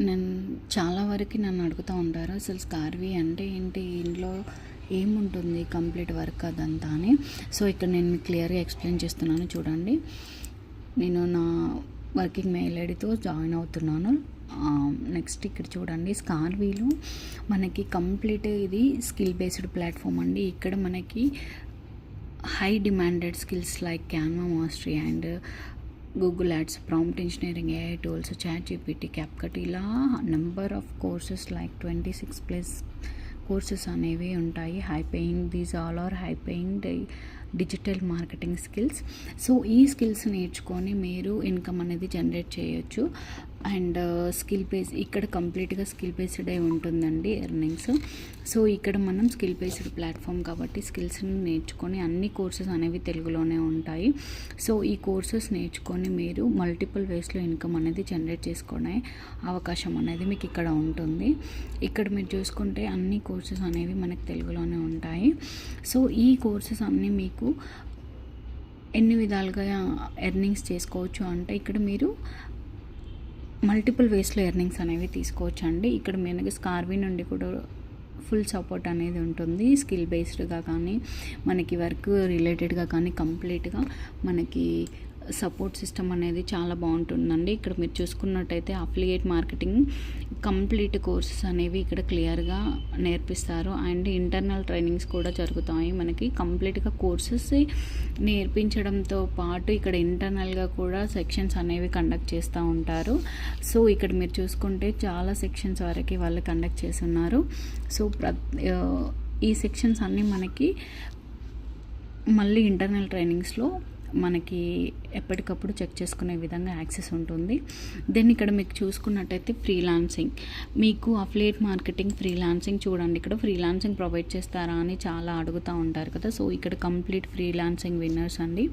నేను చాలా వరకు నన్ను అడుగుతూ ఉంటారు, అసలు స్కార్వీ అంటే ఏంటి, ఇంట్లో ఏముంటుంది, కంప్లీట్ వర్క్ అదంతా అని. సో ఇక్కడ నేను మీకు క్లియర్గా ఎక్స్ప్లెయిన్ చేస్తున్నాను. చూడండి, నేను నా వర్కింగ్ మెయిల్ ఐడితో జాయిన్ అవుతున్నాను. నెక్స్ట్ ఇక్కడ చూడండి, స్కార్వీలో మనకి కంప్లీట్ ఇది స్కిల్ బేస్డ్ ప్లాట్ఫామ్ అండి. ఇక్కడ మనకి high demanded skills like Canva mastery and Google ads, prompt engineering, AI tools, ChatGPT, CapCut, ఇలా number of courses like 26+ courses అనేవి ఉంటాయి. High paying, these all are high paying digital marketing skills. So ఈ skills నేర్చుకొని మీరు income అనేది generate చేయొచ్చు. And skill base ఇక్కడ కంప్లీట్గా స్కిల్ బేస్డే ఉంటుందండి ఎర్నింగ్స్. సో ఇక్కడ మనం స్కిల్ బేస్డ్ ప్లాట్ఫామ్ కాబట్టి స్కిల్స్ని నేర్చుకొని అన్ని కోర్సెస్ అనేవి తెలుగులోనే ఉంటాయి. సో ఈ కోర్సెస్ నేర్చుకొని మీరు మల్టిపుల్ వేస్లో ఇన్కమ్ అనేది జనరేట్ చేసుకునే అవకాశం అనేది మీకు ఇక్కడ ఉంటుంది. ఇక్కడ మీరు చూసుకుంటే అన్ని కోర్సెస్ అనేవి మనకి తెలుగులోనే ఉంటాయి. సో ఈ కోర్సెస్ అన్నీ మీకు ఎన్ని విధాలుగా ఎర్నింగ్స్ చేసుకోవచ్చు అంటే, ఇక్కడ మీరు మల్టిపుల్ వేస్లో ఎర్నింగ్స్ అనేవి తీసుకోవచ్చు అండి. ఇక్కడ మనకి స్కార్వీ నుండి కూడా ఫుల్ సపోర్ట్ అనేది ఉంటుంది. స్కిల్ బేస్డ్గా కానీ మనకి వర్క్ రిలేటెడ్గా కానీ కంప్లీట్గా మనకి సపోర్ట్ సిస్టమ్ అనేది చాలా బాగుంటుందండి. ఇక్కడ మీరు చూసుకున్నట్టయితే అఫిలియేట్ మార్కెటింగ్ కంప్లీట్ కోర్సెస్ అనేవి ఇక్కడ క్లియర్గా నేర్పిస్తారు. అండ్ ఇంటర్నల్ ట్రైనింగ్స్ కూడా జరుగుతాయి. మనకి కంప్లీట్గా కోర్సెస్ నేర్పించడంతో పాటు ఇక్కడ ఇంటర్నల్గా కూడా సెక్షన్స్ అనేవి కండక్ట్ చేస్తూ ఉంటారు. సో ఇక్కడ మీరు చూసుకుంటే చాలా సెక్షన్స్ వరకు వాళ్ళు కండక్ట్ చేస్తున్నారు. సో ఈ సెక్షన్స్ అన్నీ మనకి మళ్ళీ ఇంటర్నల్ ట్రైనింగ్స్లో మనకి ఎప్పటికప్పుడు చెక్ చేసుకునే విధంగా యాక్సెస్ ఉంటుంది. దెన్ ఇక్కడ మీకు చూసుకున్నట్టయితే ఫ్రీలాన్సింగ్, మీకు అఫిలియేట్ మార్కెటింగ్, ఫ్రీలాన్సింగ్ చూడండి. ఇక్కడ ఫ్రీలాన్సింగ్ ప్రొవైడ్ చేస్తారా అని చాలా అడుగుతూ ఉంటారు కదా. సో ఇక్కడ కంప్లీట్ ఫ్రీలాన్సింగ్ విన్నర్స్ అండి.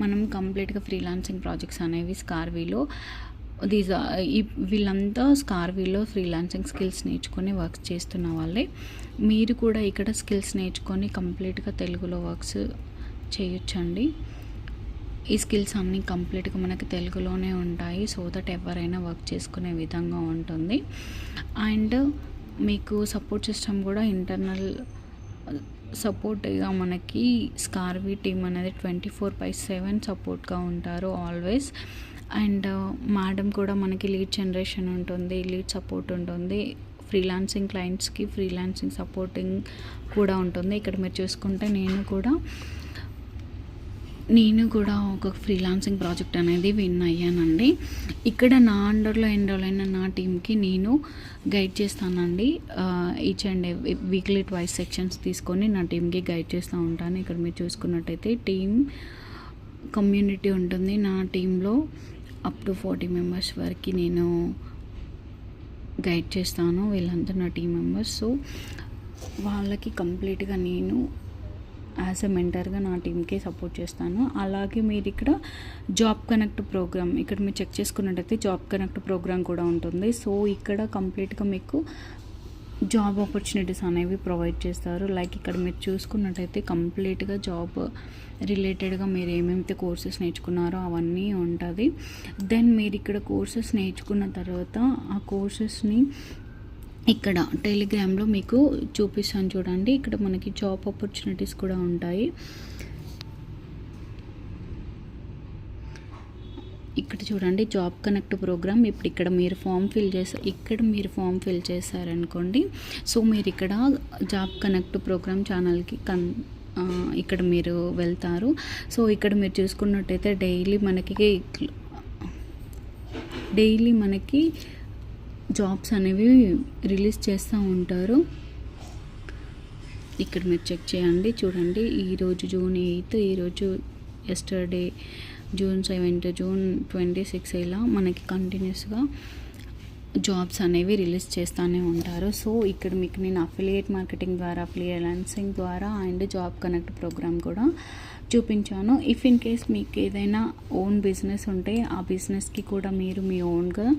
మనం కంప్లీట్గా ఫ్రీలాన్సింగ్ ప్రాజెక్ట్స్ అనేవి స్కార్వీలో వీళ్ళంతా స్కార్వీలో ఫ్రీలాన్సింగ్ స్కిల్స్ నేర్చుకొని వర్క్ చేస్తున్న వాళ్ళే. మీరు కూడా ఇక్కడ స్కిల్స్ నేర్చుకొని కంప్లీట్గా తెలుగులో వర్క్స్ చేయొచ్చండి. ఈ స్కిల్స్ అన్నీ కంప్లీట్గా మనకి తెలుగులోనే ఉంటాయి. సో దట్ ఎవరైనా వర్క్ చేసుకునే విధంగా ఉంటుంది. అండ్ మీకు సపోర్ట్ సిస్టమ్ కూడా ఇంటర్నల్ సపోర్ట్గా మనకి స్కార్వీ టీమ్ అనేది 24/7 సపోర్ట్గా ఉంటారు ఆల్వేస్. అండ్ మేడం కూడా మనకి లీడ్ జనరేషన్ ఉంటుంది, లీడ్ సపోర్ట్ ఉంటుంది. ఫ్రీలాన్సింగ్ క్లయింట్స్కి ఫ్రీలాన్సింగ్ సపోర్టింగ్ కూడా ఉంటుంది. ఇక్కడ మీరు చూసుకుంటే నేను కూడా ఒక ఫ్రీలాన్సింగ్ ప్రాజెక్ట్ అనేది విన్ అయ్యానండి. ఇక్కడ నా అండర్లో ఎన్రోల్ అయిన నా టీంకి నేను గైడ్ చేస్తానండి. ఈచ్ అండ్ వీక్లీ 2 సెక్షన్స్ తీసుకొని నా టీంకి గైడ్ చేస్తూ ఉంటాను. ఇక్కడ మీరు చూసుకున్నట్టయితే టీమ్ కమ్యూనిటీ ఉంటుంది. నా టీంలో అప్ టు 40 మెంబర్స్ వరకు నేను గైడ్ చేస్తాను. వీళ్ళంతా నా టీం మెంబర్స్. సో వాళ్ళకి కంప్లీట్గా నేను యాజ్ ఎ మెంటర్గా నా టీంకి సపోర్ట్ చేస్తాను. అలాగే మీరు ఇక్కడ జాబ్ కనెక్ట్ ప్రోగ్రామ్, ఇక్కడ మీరు చెక్ చేసుకున్నట్టయితే జాబ్ కనెక్ట్ ప్రోగ్రామ్ కూడా ఉంటుంది. సో ఇక్కడ కంప్లీట్గా మీకు జాబ్ ఆపర్చునిటీస్ అనేవి ప్రొవైడ్ చేస్తారు. లైక్ ఇక్కడ మీరు చూసుకున్నట్టయితే కంప్లీట్గా జాబ్ రిలేటెడ్గా మీరు ఏమేమైతే కోర్సెస్ నేర్చుకున్నారో అవన్నీ ఉంటుంది. దెన్ మీరు ఇక్కడ కోర్సెస్ నేర్చుకున్న తర్వాత ఆ కోర్సెస్ని ఇక్కడ టెలిగ్రామ్లో మీకు చూపిస్తాను చూడండి. ఇక్కడ మనకి జాబ్ ఆపర్చునిటీస్ కూడా ఉంటాయి. ఇక్కడ చూడండి, జాబ్ కనెక్ట్ ప్రోగ్రామ్. ఇప్పుడు ఇక్కడ మీరు ఫామ్ ఫిల్ చేశారనుకోండి. సో మీరు ఇక్కడ జాబ్ కనెక్ట్ ప్రోగ్రామ్ ఛానల్కి ఇక్కడ మీరు వెళ్తారు. సో ఇక్కడ మీరు చూసుకున్నట్టయితే డైలీ మనకి జాబ్స్ అనేవి రిలీజ్ చేస్తూ ఉంటారు. ఇక్కడ మీరు చెక్ చేయండి. చూడండి, ఈరోజు June 8, ఈరోజు ఎస్టర్డే June 7, June 26, ఇలా మనకి కంటిన్యూస్గా జాబ్స్ అనేవి రిలీజ్ చేస్తూనే ఉంటారు. సో ఇక్కడ మీకు నేను అఫిలియేట్ మార్కెటింగ్ ద్వారా, ఫ్రీలాన్సింగ్ ద్వారా అండ్ జాబ్ కనెక్ట్ ప్రోగ్రామ్ కూడా చూపించాను. ఇఫ్ ఇన్ కేస్ మీకు ఏదైనా ఓన్ బిజినెస్ ఉంటే ఆ బిజినెస్కి కూడా మీరు మీ ఓన్గా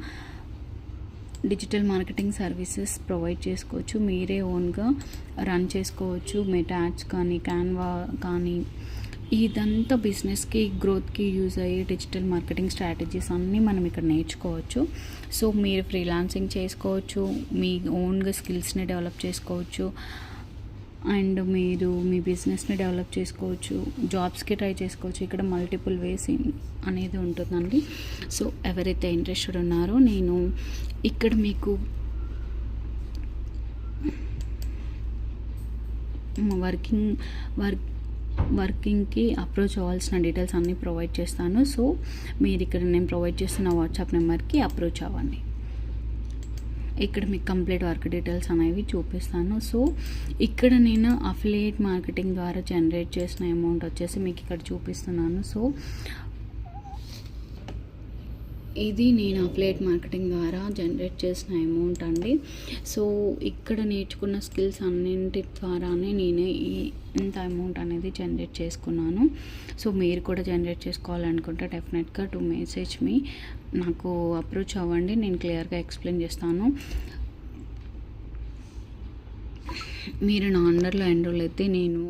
డిజిటల్ మార్కెటింగ్ సర్వీసెస్ ప్రొవైడ్ చేసుకోవచ్చు. మీరే ఓన్గా రన్ చేసుకోవచ్చు. మెటా యాడ్స్ కానీ, క్యాన్వా కానీ, ఇదంతా బిజినెస్కి గ్రోత్కి యూజ్ అయ్యే డిజిటల్ మార్కెటింగ్ స్ట్రాటజీస్ అన్నీ మనం ఇక్కడ నేర్చుకోవచ్చు. సో మీరు ఫ్రీలాన్సింగ్ చేసుకోవచ్చు, మీ ఓన్గా స్కిల్స్ని డెవలప్ చేసుకోవచ్చు, అండ్ మీరు మీ బిజినెస్ని డెవలప్ చేసుకోవచ్చు, జాబ్స్కి ట్రై చేసుకోవచ్చు. ఇక్కడ మల్టిపుల్ వేస్ అనేది ఉంటుందండి. సో ఎవరైతే ఇంట్రెస్టెడ్ ఉన్నారో నేను ఇక్కడ మీకు వర్కింగ్కి అప్రోచ్ అవ్వాల్సిన డీటెయిల్స్ అన్నీ ప్రొవైడ్ చేస్తాను. సో మీరు ఇక్కడ నేను ప్రొవైడ్ చేస్తున్న వాట్సాప్ నెంబర్కి అప్రోచ్ అవ్వండి. ఇక్కడ మీకు కంప్లీట్ వర్క్ డీటెయిల్స్ అనేవి చూపిస్తాను. సో ఇక్కడ నేను అఫిలియేట్ మార్కెటింగ్ ద్వారా జనరేట్ చేసిన అమౌంట్ వచ్చేసి మీకు ఇక్కడ చూపిస్తున్నాను. సో ఇది నేను అఫిలియేట్ మార్కెటింగ్ ద్వారా జనరేట్ చేసిన అమౌంట్ అండి. సో ఇక్కడ నేర్చుకున్న స్కిల్స్ అన్నింటి ద్వారానే నేనే ఇంత అమౌంట్ అనేది జనరేట్ చేసుకున్నాను. సో మీరు కూడా జనరేట్ చేసుకోవాలనుకుంటే డెఫినెట్గా టు మెసేజ్ మీ, నాకు అప్రోచ్ అవ్వండి, నేను క్లియర్గా ఎక్స్ప్లెయిన్ చేస్తాను. మీరు నా అండర్లో ఎన్రోల్ అయితే నేను